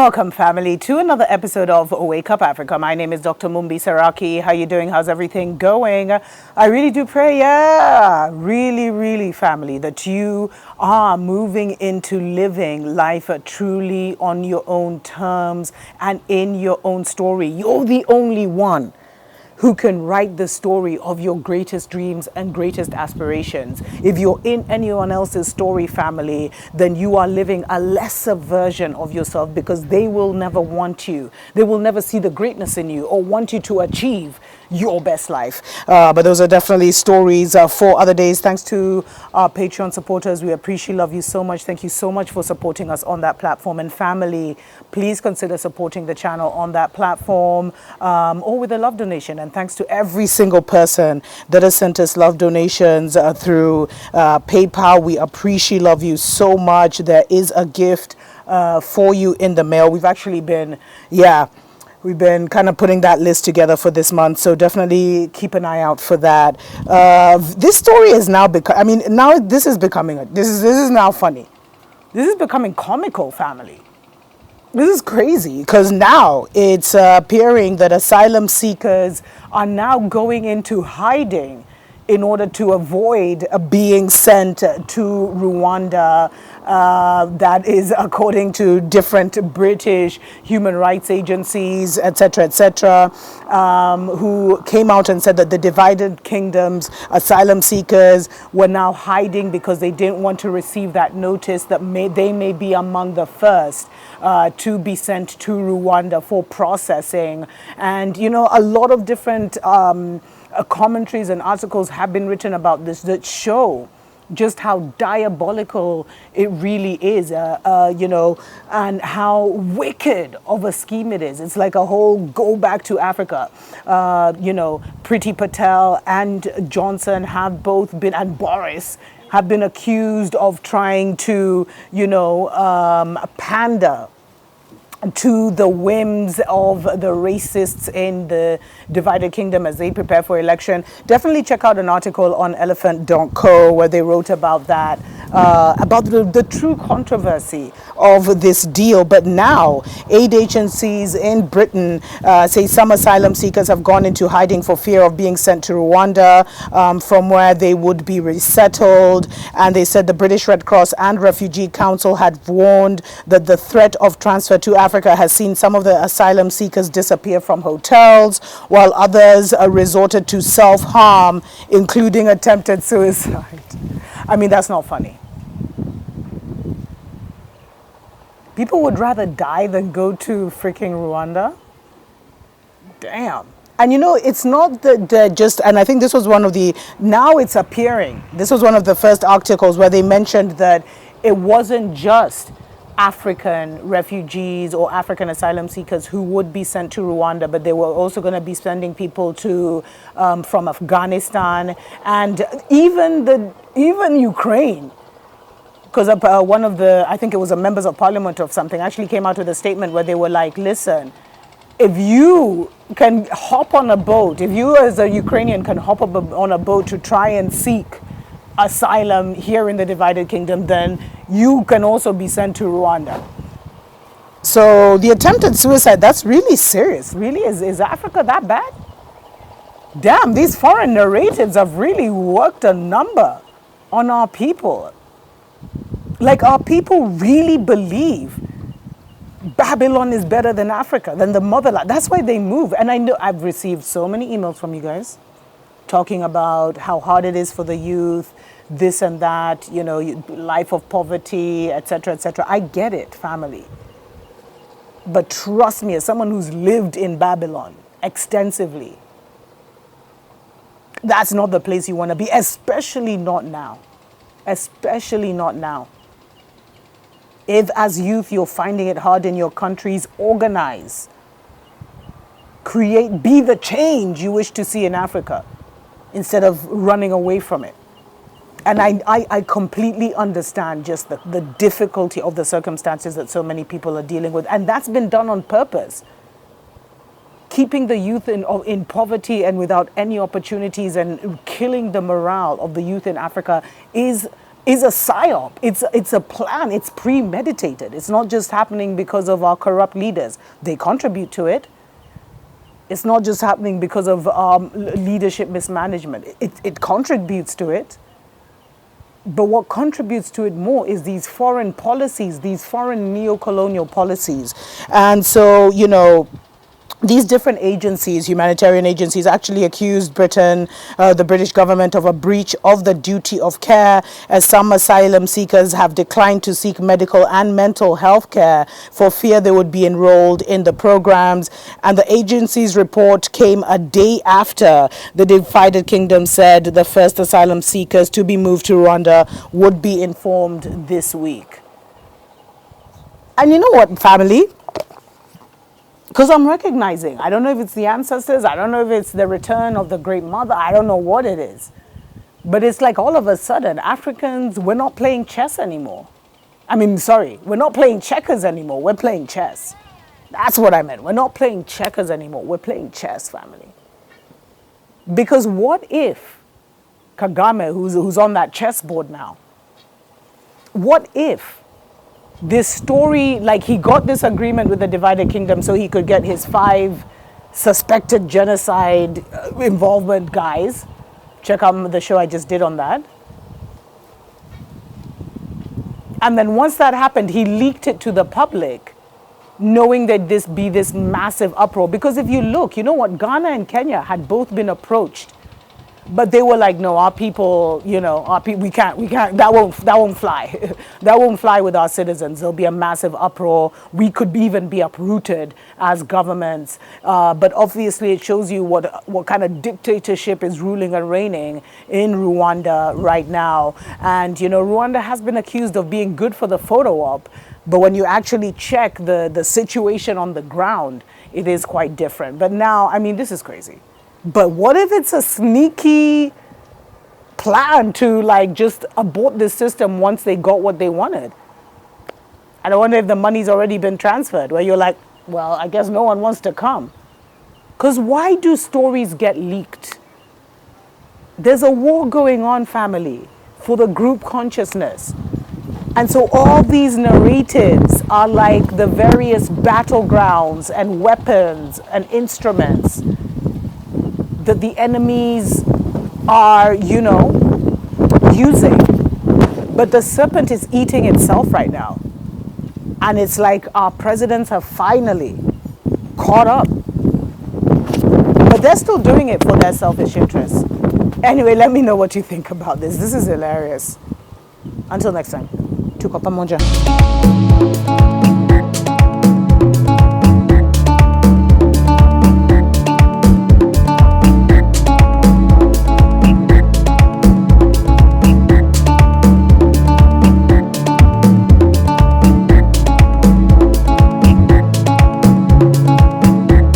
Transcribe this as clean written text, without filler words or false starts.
Welcome, family, to another episode of Wake Up Africa. My name is Dr. Mumbi Saraki. How you doing? How's everything going? I really do pray, really, family, that you are moving into living life truly on your own terms and in your own story. You're the only one who can write the story of your greatest dreams and greatest aspirations. If you're in anyone else's story, family, then you are living a lesser version of yourself, because they will never want you. They will never see the greatness in you or want you to achieve your best life. But those are definitely stories for other days. Thanks to our Patreon supporters. We appreciate, love you so much. Thank you so much for supporting us on that platform. And family, please consider supporting the channel on that platform or with a love donation. And thanks to every single person that has sent us love donations through PayPal. We appreciate, love you so much. There is a gift for you in the mail. We've actually been, we've been kind of putting that list together for this month, so definitely keep an eye out for that. This story is now now this is becoming this is now funny. This is becoming comical, family. This is crazy, because now it's appearing that asylum seekers are now going into hiding in order to avoid being sent to Rwanda. That is according to different British human rights agencies, etc., who came out and said that the divided kingdom's asylum seekers were now hiding because they didn't want to receive that notice that they may be among the first to be sent to Rwanda for processing. And, you know, a lot of different commentaries and articles have been written about this that show just how diabolical it really is, and how wicked of a scheme it is. It's like a whole go back to Africa. Priti Patel and Johnson have both been, and Boris have been accused of trying to, pander to the whims of the racists in the divided kingdom as they prepare for election. Definitely check out an article on elephant.co where they wrote about that, about the true controversy of this deal. But now aid agencies in Britain say some asylum seekers have gone into hiding for fear of being sent to Rwanda, from where they would be resettled. And they said the British Red Cross and Refugee Council had warned that the threat of transfer to Africa has seen some of the asylum seekers disappear from hotels, while others resorted to self-harm, including attempted suicide. I mean, that's not funny. People would rather die than go to freaking Rwanda. Damn. And it's not that just, and I think this was one of the, now it's appearing, this was one of the first articles where they mentioned that it wasn't just African refugees or African asylum seekers who would be sent to Rwanda, but they were also going to be sending people to from Afghanistan and even Ukraine. Because one of the, I think it was a members of parliament or something, actually came out with a statement where they were like, listen, if you can hop on a boat, if you as a Ukrainian can hop up on a boat to try and seek asylum here in the divided kingdom, then you can also be sent to Rwanda. So the attempted suicide, that's really serious. Really, is Africa that bad? Damn, these foreign narratives have really worked a number on our people. Like, our people really believe Babylon is better than Africa, than the motherland. That's why they move. And I know I've received so many emails from you guys talking about how hard it is for the youth, this and that, life of poverty, etc., etc. I get it, family. But trust me, as someone who's lived in Babylon extensively, that's not the place you want to be, especially not now. Especially not now. If as youth you're finding it hard in your countries, organize. Create, be the change you wish to see in Africa, instead of running away from it. And I completely understand just the difficulty of the circumstances that so many people are dealing with. And that's been done on purpose. Keeping the youth in poverty and without any opportunities and killing the morale of the youth in Africa is is a psyop. It's a plan. It's premeditated. It's not just happening because of our corrupt leaders. They contribute to it. It's not just happening because of leadership mismanagement. It contributes to it. But what contributes to it more is these foreign policies, these foreign neo-colonial policies. And so, these different agencies, humanitarian agencies, actually accused Britain, the British government, of a breach of the duty of care, as some asylum seekers have declined to seek medical and mental health care for fear they would be enrolled in the programs. And the agency's report came a day after the divided kingdom said the first asylum seekers to be moved to Rwanda would be informed this week. And you know what, family? Because I'm recognizing, I don't know if it's the ancestors, I don't know if it's the return of the great mother, I don't know what it is. But it's like all of a sudden, Africans, we're not playing chess anymore. We're not playing checkers anymore, we're playing chess. That's what I meant. We're not playing checkers anymore, we're playing chess, family. Because what if Kagame, who's on that chessboard now, what if this story, like he got this agreement with the divided kingdom so he could get his 5 suspected genocide involvement guys. Check out the show I just did on that. And then once that happened, he leaked it to the public, knowing that this massive uproar. Because if you look, you know what, Ghana and Kenya had both been approached. But they were like, no, our people, we can't, that won't fly. That won't fly with our citizens. There'll be a massive uproar. We could even be uprooted as governments. But obviously it shows you what kind of dictatorship is ruling and reigning in Rwanda right now. And, Rwanda has been accused of being good for the photo op. But when you actually check the situation on the ground, it is quite different. But now, this is crazy. But what if it's a sneaky plan to just abort this system once they got what they wanted? And I wonder if the money's already been transferred, where you're like, well, I guess no one wants to come. Because why do stories get leaked? There's a war going on, family, for the group consciousness. And so all these narratives are like the various battlegrounds and weapons and instruments that the enemies are, using. But the serpent is eating itself right now. And it's like our presidents have finally caught up. But they're still doing it for their selfish interests. Anyway, let me know what you think about this. This is hilarious. Until next time. Tuko pamoja.